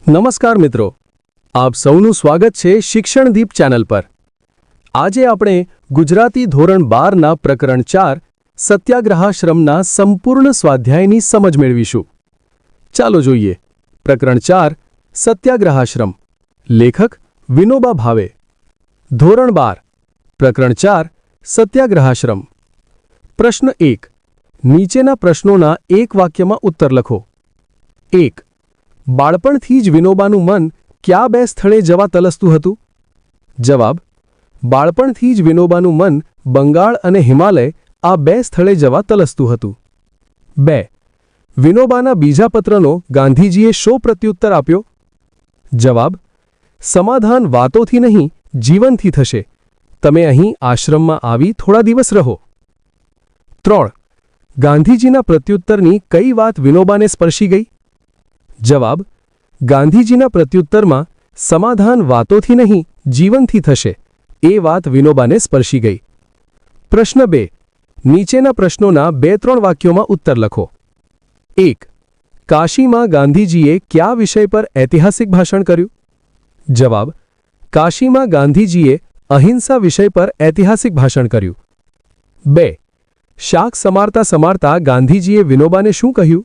નમસ્કાર મિત્રો, આપ સૌનું સ્વાગત છે શિક્ષણદીપ ચેનલ પર। આજે આપણે ગુજરાતી ધોરણ 12ના પ્રકરણ 4 સત્યાગ્રહાશ્રમના સંપૂર્ણ સ્વાધ્યાયની સમજ મેળવીશું। ચાલો જોઈએ। પ્રકરણ 4 સત્યાગ્રહાશ્રમ, લેખક વિનોબા ભાવે। ધોરણ 12 પ્રકરણ 4 સત્યાગ્રહાશ્રમ। પ્રશ્ન 1, નીચેના પ્રશ્નોના એક વાક્યમાં ઉત્તર લખો। 1. બાળપણથી જ વિનોબાનું મન કયા બે સ્થળે જવા તલસતું હતું? જવાબ: બાળપણથી જ વિનોબાનું મન બંગાળ અને હિમાલય આ બે સ્થળે જવા તલસતું હતું। 2. વિનોબાના બીજા પત્રનો ગાંધીજીએ શો પ્રત્યુત્તર આપ્યો? જવાબ: સમાધાન વાતોથી નહીં, જીવનથી થશે। તમે અહીં આશ્રમમાં આવી થોડા દિવસ રહો। 3. ગાંધીજીના પ્રત્યુત્તરની કઈ વાત વિનોબાને સ્પર્શી ગઈ? જવાબ: ગાંધીજીના પ્રત્યુત્તરમાં સમાધાન વાતોથી નહીં, જીવનથી થશે એ વાત વિનોબાને સ્પર્શી ગઈ। પ્રશ્ન 2, નીચેના પ્રશ્નોના 2-3 વાક્યોમાં ઉત્તર લખો। 1. કાશીમાં ગાંધીજીએ કયા વિષય પર ઐતિહાસિક ભાષણ કર્યું? જવાબ: કાશીમાં ગાંધીજીએ અહિંસા વિષય પર ઐતિહાસિક ભાષણ કર્યું। 2. શાક સમારતા સમારતા ગાંધીજીએ વિનોબાને શું કહ્યું?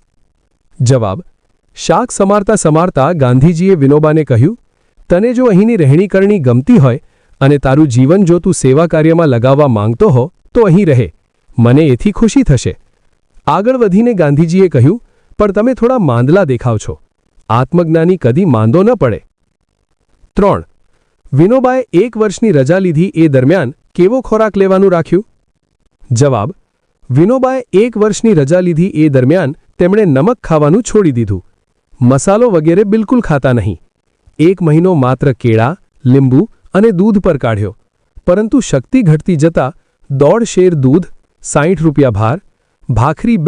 જવાબ: શાક સમારતા સમારતા ગાંધીજીએ વિનોબાને કહ્યું, તને જો અહીંની રહેણીકરણી ગમતી હોય અને તારું જીવન જો તું સેવા કાર્યમાં લગાવવા માંગતો હો તો અહીં રહે, મને એથી ખુશી થશે। આગળ વધીને ગાંધીજીએ કહ્યું, પણ તમે થોડા માંદલા દેખાવ છો, આત્મજ્ઞાની કદી માંદો ન પડે। 3. વિનોબાએ 1 વર્ષની રજા લીધી એ દરમિયાન કેવો ખોરાક લેવાનું રાખ્યું? જવાબ: વિનોબાએ 1 વર્ષની રજા લીધી એ દરમિયાન તેમણે નમક ખાવાનું છોડી દીધું, મસાલો વગેરે બિલકુલ ખાતા નહીં। 1 મહિનો માત્ર કેળા, લીંબુ અને દૂધ પર કાઢ્યો, પરંતુ શક્તિ ઘટતી જતાં 1.5 શેર દૂધ, 60 રૂપિયા ભાર, ભાખરી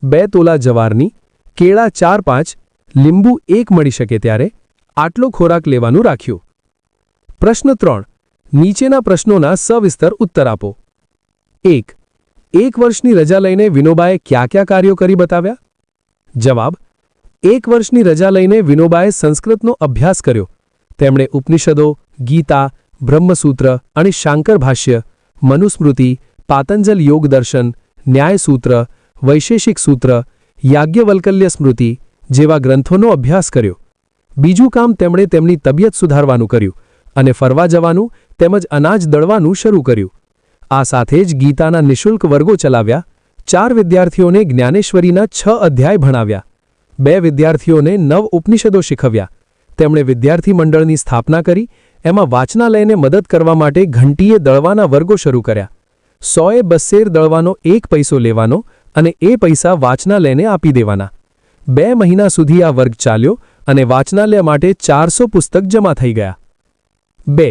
2 તોલા જવારની, કેળા 4-5, લીંબુ 1 મળી શકે ત્યારે આટલો ખોરાક લેવાનું રાખ્યું। પ્રશ્ન 3, નીચેના પ્રશ્નોના સવિસ્તર ઉત્તર આપો। 1. 1 વર્ષની રજા લઈને વિનોબાએ કયા કયા કાર્યો કરી બતાવ્યા? જવાબ: 1 વર્ષની રજા લઈને વિનોબાએ સંસ્કૃતનો અભ્યાસ કર્યો। તેમણે ઉપનિષદો, ગીતા, બ્રહ્મસૂત્ર અને શાંકર ભાષ્ય, મનુસ્મૃતિ, પાતંજલ યોગ દર્શન, ન્યાયસૂત્ર, વૈશેષિક સૂત્ર, યાજ્ઞવલ્કલ્ય સ્મૃતિ જેવા ગ્રંથોનો અભ્યાસ કર્યો। બીજું કામ તેમણે તેમની તબિયત સુધારવાનું કર્યું અને ફરવા જવાનું તેમજ અનાજ દળવાનું શરૂ કર્યું। આ સાથે જ ગીતાના નિઃશુલ્ક વર્ગો ચલાવ્યા। 4 વિદ્યાર્થીઓને જ્ઞાનેશ્વરીના 6 અધ્યાય ભણાવ્યા। 2 વિદ્યાર્થીઓને 9 ઉપનિષદો શીખવ્યા। તેમણે વિદ્યાર્થી મંડળની સ્થાપના કરી, એમાં વાંચનાલયને મદદ કરવા માટે ઘંટીએ દળવાના વર્ગો શરૂ કર્યા। 100એ 2 શેર દળવાનો 1 પૈસો લેવાનો અને એ પૈસા વાંચનાલયને આપી દેવાના। 2 મહિના સુધી આ વર્ગ ચાલ્યો અને વાંચનાલય માટે 400 પુસ્તક જમા થઈ ગયા। 2.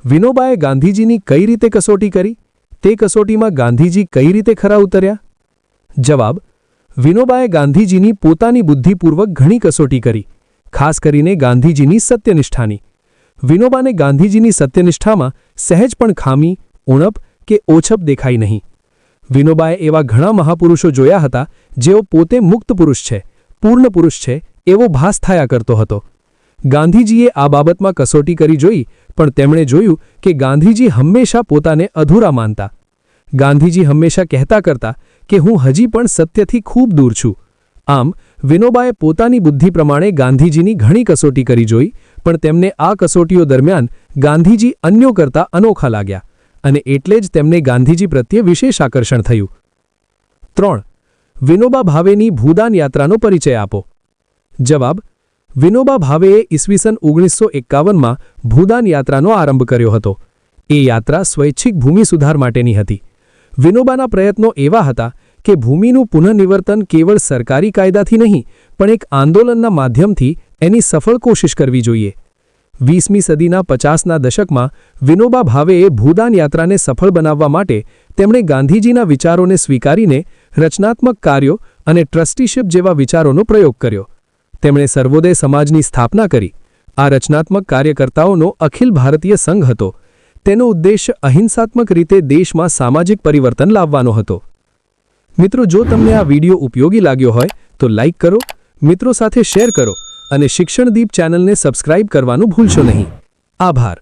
વિનોબાએ ગાંધીજીની કઈ રીતે કસોટી કરી? તે કસોટીમાં ગાંધીજી કઈ રીતે ખરા ઉતર્યા? જવાબ: વિનોબાએ ગાંધીજીની પોતાની બુદ્ધિપૂર્વક ઘણી કસોટી કરી, ખાસ કરીને ગાંધીજીની સત્યનિષ્ઠાની। વિનોબાને ગાંધીજીની સત્યનિષ્ઠામાં સહેજ પણ ખામી, ઉણપ કે ઓછપ દેખાઈ નહીં। વિનોબાએ એવા ઘણા મહાપુરુષો જોયા હતા જેઓ પોતે મુક્ત પુરુષ છે, પૂર્ણ પુરુષ છે એવો ભાસ થયા કરતો હતો। ગાંધીજીએ આ બાબતમાં કસોટી કરી જોઈ, પણ તેમણે જોયું કે ગાંધીજી હંમેશા પોતાને અધૂરા માનતા। ગાંધીજી હંમેશા કહેતા કરતા કે હું હજી પણ સત્યથી ખૂબ દૂર છું। આમ વિનોબાએ પોતાની બુદ્ધિ પ્રમાણે ગાંધીજીની ઘણી કસોટી કરી જોઈ, પણ તેમને આ કસોટીઓ દરમિયાન ગાંધીજી અન્યો કરતા અનોખા લાગ્યા અને એટલે જ તેમને ગાંધીજી પ્રત્યે વિશેષ આકર્ષણ થયું। 3. વિનોબા ભાવેની ભૂદાન યાત્રાનો પરિચય આપો। જવાબ: વિનોબા ભાવેએ ઈસવીસન 1951માં ભૂદાન યાત્રાનો આરંભ કર્યો હતો। એ યાત્રા સ્વૈચ્છિક ભૂમિ સુધાર માટેની હતી। વિનોબાના પ્રયત્નો એવા હતા કે ભૂમિનું પુનઃનિર્વર્તન કેવળ સરકારી કાયદાથી નહીં, પણ એક આંદોલનના માધ્યમથી એની સફળ કોશિશ કરવી જોઈએ। 20મી સદીના 50ના દશકમાં વિનોબા ભાવેએ ભૂદાન યાત્રાને સફળ બનાવવા માટે તેમણે ગાંધીજીના વિચારોને સ્વીકારીને રચનાત્મક કાર્યો અને ટ્રસ્ટીશિપ જેવા વિચારોનો પ્રયોગ કર્યો। તેમણે સર્વોદય સમાજની સ્થાપના કરી। આ રચનાત્મક કાર્યકર્તાઓનો અખિલ ભારતીય સંઘ હતો। તેનો ઉદ્દેશ્ય અહિંસાત્મક રીતે દેશમાં સામાજિક પરિવર્તન લાવવાનો હતો. મિત્રો, જો તમને આ વિડિયો ઉપયોગી લાગ્યો હોય તો લાઇક કરો, મિત્રો સાથે શેર કરો અને શિક્ષણદીપ ચેનલને સબસ્ક્રાઇબ કરવાનું ભૂલશો નહીં. આભાર.